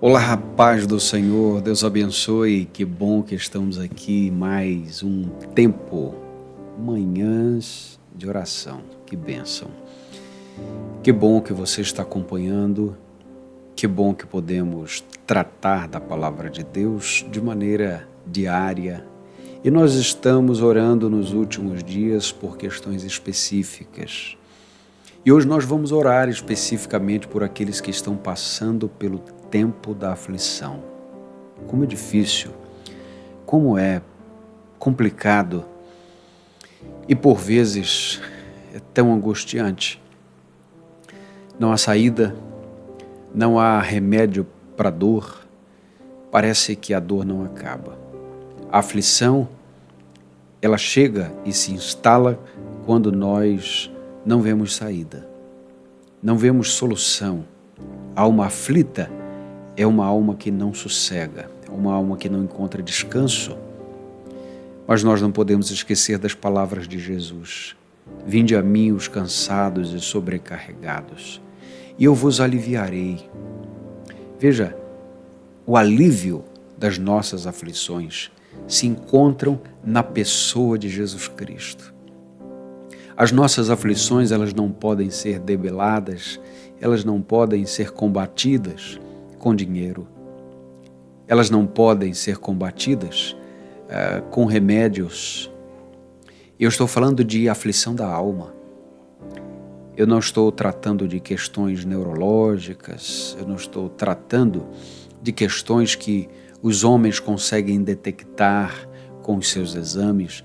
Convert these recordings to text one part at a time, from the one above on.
Olá, paz do Senhor, Deus abençoe, que bom que estamos aqui mais um tempo, manhãs de oração, que bênção. Que bom que você está acompanhando, que bom que podemos tratar da palavra de Deus de maneira diária e nós estamos orando nos últimos dias por questões específicas. E hoje nós vamos orar especificamente por aqueles que estão passando pelo tempo da aflição. Como é difícil, como é complicado e por vezes é tão angustiante. Não há saída, não há remédio para a dor, parece que a dor não acaba. A aflição, ela chega e se instala quando nós não vemos saída, não vemos solução. A alma aflita é uma alma que não sossega, é uma alma que não encontra descanso. Mas nós não podemos esquecer das palavras de Jesus. Vinde a mim os cansados e sobrecarregados, e eu vos aliviarei. Veja, o alívio das nossas aflições se encontram na pessoa de Jesus Cristo. As nossas aflições, elas não podem ser debeladas, elas não podem ser combatidas com dinheiro. Elas não podem ser combatidas com remédios. Eu estou falando de aflição da alma. Eu não estou tratando de questões neurológicas, eu não estou tratando de questões que os homens conseguem detectar com os seus exames.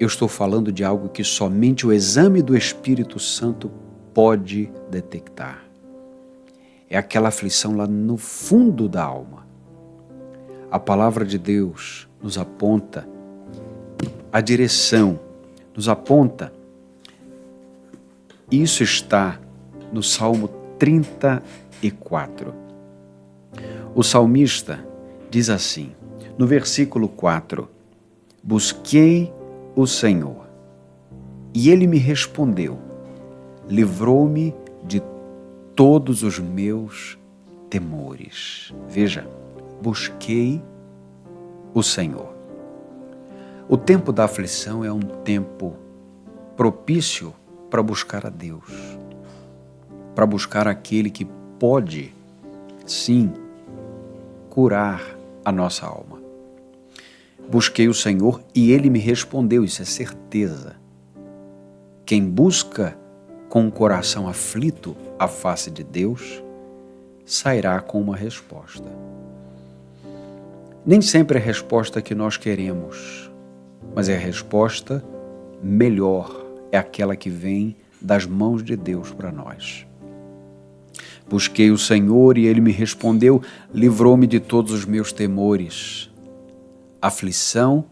Eu estou falando de algo que somente o exame do Espírito Santo pode detectar. É aquela aflição lá no fundo da alma. A palavra de Deus nos aponta a direção, nos aponta. Isso está no Salmo 34. O salmista diz assim, no versículo 4, busquei o Senhor, e Ele me respondeu, livrou-me de todos os meus temores. Veja, busquei o Senhor. O tempo da aflição é um tempo propício para buscar a Deus, para buscar aquele que pode, sim, curar a nossa alma. Busquei o Senhor e Ele me respondeu, isso é certeza. Quem busca com o coração aflito a face de Deus, sairá com uma resposta. Nem sempre é a resposta que nós queremos, mas é a resposta melhor, é aquela que vem das mãos de Deus para nós. Busquei o Senhor e Ele me respondeu, livrou-me de todos os meus temores. A aflição,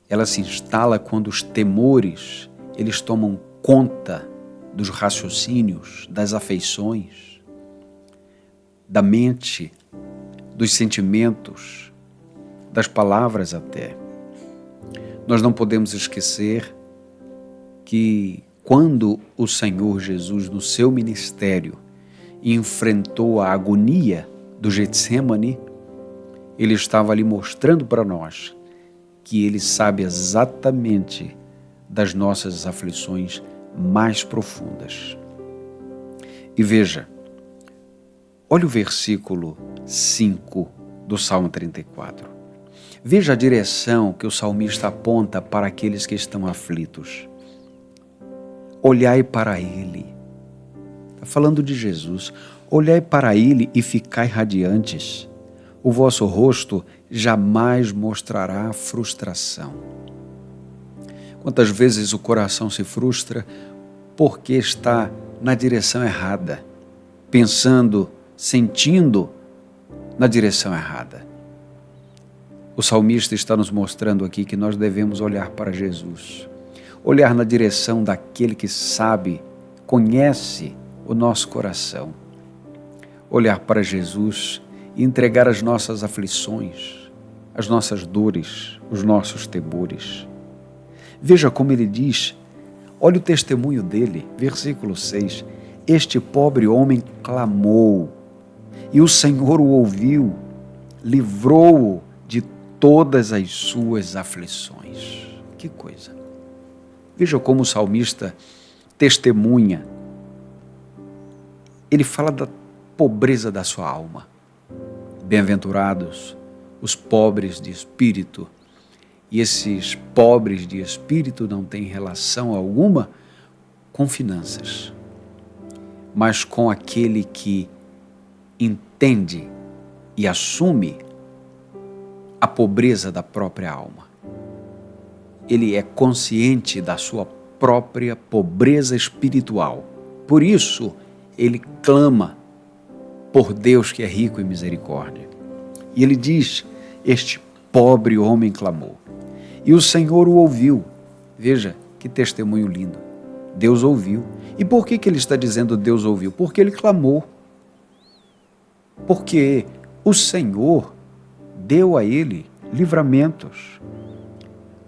ela se instala quando os temores, eles tomam conta dos raciocínios, das afeições, da mente, dos sentimentos, das palavras até. Nós não podemos esquecer que quando o Senhor Jesus, no seu ministério, enfrentou a agonia do Getsêmani, Ele estava ali mostrando para nós que Ele sabe exatamente das nossas aflições mais profundas. E veja, olha o versículo 5 do Salmo 34. Veja a direção que o salmista aponta para aqueles que estão aflitos. Olhai para Ele. Está falando de Jesus. Olhai para Ele e ficai radiantes. O vosso rosto jamais mostrará frustração. Quantas vezes o coração se frustra porque está na direção errada, pensando, sentindo na direção errada. O salmista está nos mostrando aqui que nós devemos olhar para Jesus, olhar na direção daquele que sabe, conhece o nosso coração, olhar para Jesus e entregar as nossas aflições, as nossas dores, os nossos temores. Veja como ele diz, olha o testemunho dele, versículo 6, este pobre homem clamou, E o Senhor o ouviu, livrou-o de todas as suas aflições. Que coisa! Veja como o salmista testemunha. Ele fala da pobreza da sua alma. Bem-aventurados os pobres de espírito. E esses pobres de espírito não têm relação alguma com finanças, mas com aquele que entende e assume a pobreza da própria alma. Ele é consciente da sua própria pobreza espiritual. Por isso, ele clama por Deus que é rico em misericórdia. E ele diz, este pobre homem clamou. E o Senhor o ouviu. Veja que testemunho lindo. Deus ouviu. E por que ele está dizendo Deus ouviu? Porque ele clamou. Porque o Senhor deu a ele livramentos.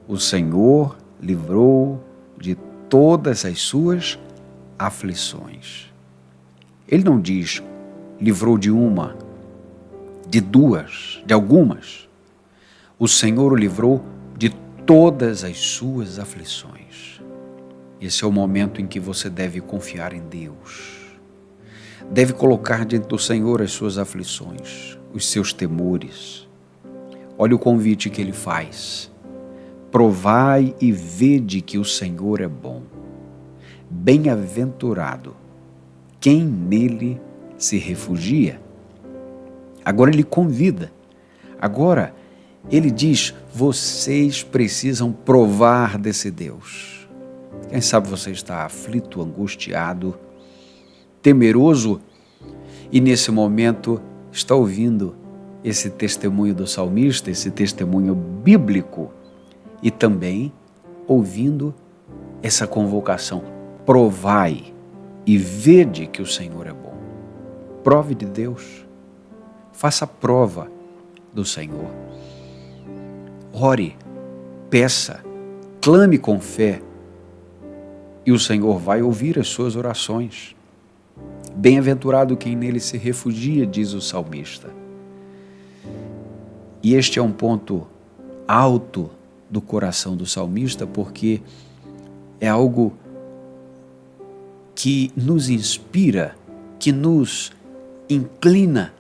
O Senhor livrou de todas as suas aflições. Ele não diz livrou de uma, de duas, de algumas. O Senhor o livrou de todas as suas aflições. Esse é o momento em que você deve confiar em Deus. Deve colocar diante do Senhor as suas aflições, os seus temores. Olha o convite que ele faz. Provai e vede que o Senhor é bom. Bem-aventurado quem nele se refugia. Agora ele convida. Agora ele diz, vocês precisam provar desse Deus. Quem sabe você está aflito, angustiado, temeroso e nesse momento está ouvindo esse testemunho do salmista, esse testemunho bíblico e também ouvindo essa convocação. Provai e vede que o Senhor é bom. Prove de Deus. Faça prova do Senhor. Ore, peça, clame com fé e o Senhor vai ouvir as suas orações. Bem-aventurado quem nele se refugia, diz o salmista. E este é um ponto alto do coração do salmista, porque é algo que nos inspira, que nos inclina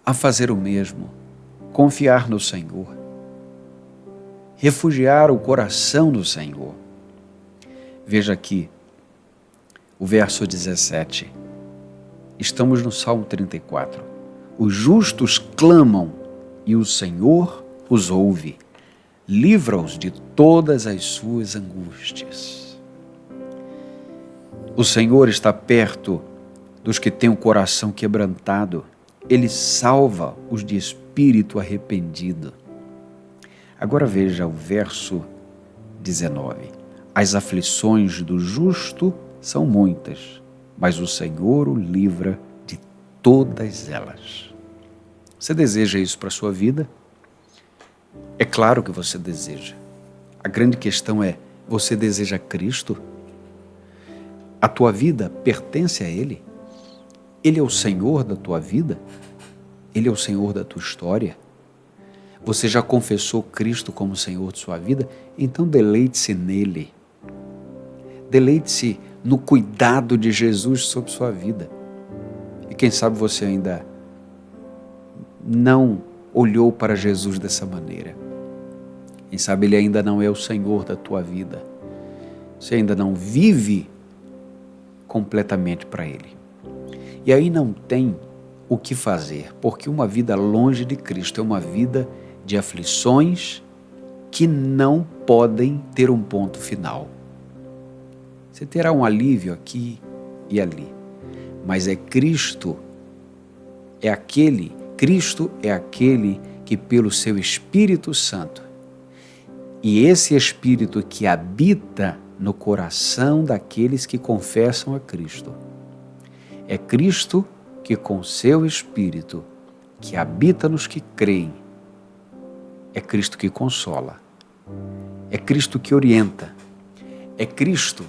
a fazer o mesmo, confiar no Senhor, refugiar o coração no Senhor. Veja aqui o verso 17. Estamos no Salmo 34. Os justos clamam e o Senhor os ouve. Livra-os de todas as suas angústias. O Senhor está perto dos que têm o coração quebrantado. Ele salva os de espírito arrependido. Agora veja o verso 19. As aflições do justo são muitas, mas o Senhor o livra de todas elas. Você deseja isso para a sua vida? É claro que você deseja. A grande questão é, você deseja Cristo? A tua vida pertence a Ele? Ele é o Senhor da tua vida? Ele é o Senhor da tua história? Você já confessou Cristo como Senhor de sua vida? Então deleite-se nele. Deleite-se no cuidado de Jesus sobre sua vida. E quem sabe você ainda não olhou para Jesus dessa maneira. Quem sabe Ele ainda não é o Senhor da tua vida. Você ainda não vive completamente para Ele. E aí não tem o que fazer, porque uma vida longe de Cristo é uma vida de aflições que não podem ter um ponto final. Você terá um alívio aqui e ali, mas Cristo é aquele que pelo seu Espírito Santo, e esse Espírito que habita no coração daqueles que confessam a Cristo, é Cristo que com seu Espírito, que habita nos que creem, é Cristo que consola, é Cristo que orienta, é Cristo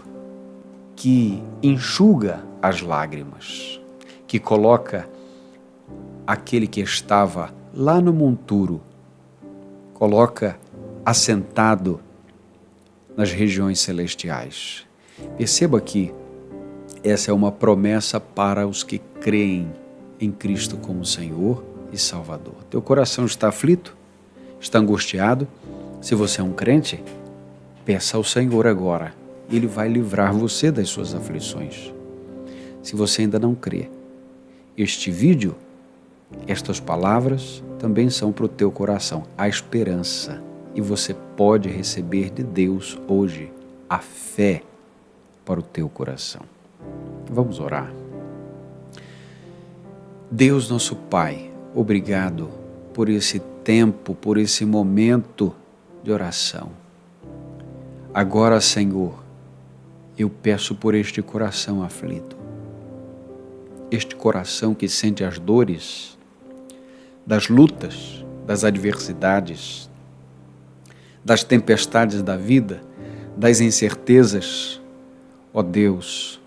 que enxuga as lágrimas, que coloca aquele que estava lá no monturo, coloca assentado nas regiões celestiais. Perceba que essa é uma promessa para os que creem em Cristo como Senhor e Salvador. Teu coração está aflito? Está angustiado? Se você é um crente, peça ao Senhor agora. Ele vai livrar você das suas aflições. Se você ainda não crê, este vídeo, estas palavras também são para o teu coração, a esperança. E você pode receber de Deus hoje a fé para o teu coração. Vamos orar. Deus nosso Pai, obrigado por esse tempo, por esse momento de oração. Agora, Senhor, eu peço por este coração aflito, este coração que sente as dores, das lutas, das adversidades, das tempestades da vida, das incertezas. Ó Deus,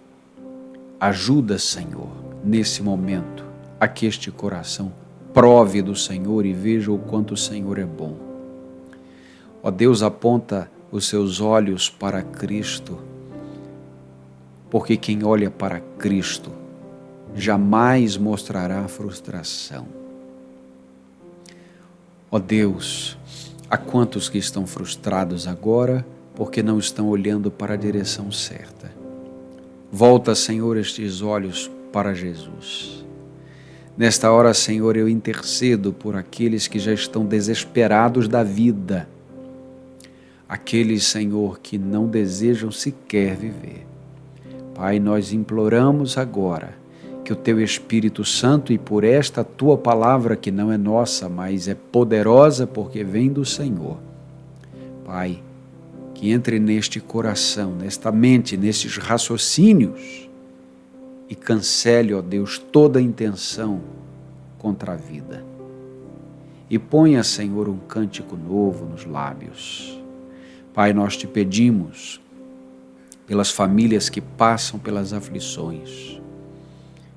ajuda, Senhor, nesse momento, a que este coração prove do Senhor e veja o quanto o Senhor é bom. Ó Deus, aponta os seus olhos para Cristo, porque quem olha para Cristo jamais mostrará frustração. Ó Deus, há quantos que estão frustrados agora porque não estão olhando para a direção certa. Volta, Senhor, estes olhos para Jesus. Nesta hora, Senhor, eu intercedo por aqueles que já estão desesperados da vida, aqueles, Senhor, que não desejam sequer viver. Pai, nós imploramos agora que o Teu Espírito Santo, e por esta Tua palavra que não é nossa, mas é poderosa porque vem do Senhor, Pai, que entre neste coração, nesta mente, nestes raciocínios e cancele, ó Deus, toda intenção contra a vida. E ponha, Senhor, um cântico novo nos lábios. Pai, nós te pedimos pelas famílias que passam pelas aflições,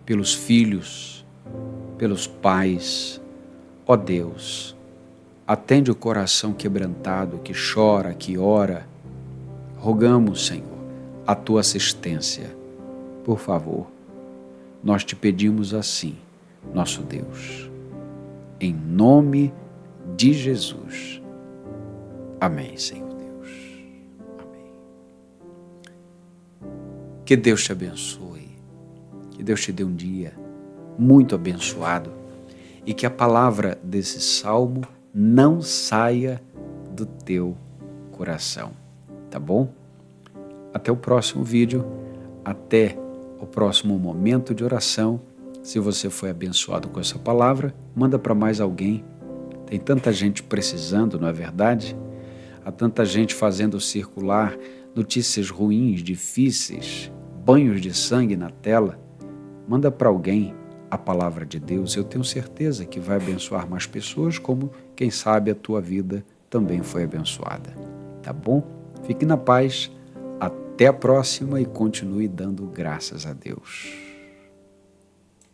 pelos filhos, pelos pais. Ó Deus, atende o coração quebrantado, que chora, que ora. Rogamos, Senhor, a Tua assistência. Por favor, nós te pedimos assim, nosso Deus, em nome de Jesus. Amém, Senhor Deus. Amém. Que Deus te abençoe, que Deus te dê um dia muito abençoado e que a palavra desse salmo não saia do teu coração, tá bom? Até o próximo vídeo, até o próximo momento de oração. Se você foi abençoado com essa palavra, manda para mais alguém. Tem tanta gente precisando, não é verdade? Há tanta gente fazendo circular notícias ruins, difíceis, banhos de sangue na tela. Manda para alguém a palavra de Deus. Eu tenho certeza que vai abençoar mais pessoas, como, quem sabe, a tua vida também foi abençoada. Tá bom? Fique na paz. Até a próxima e continue dando graças a Deus.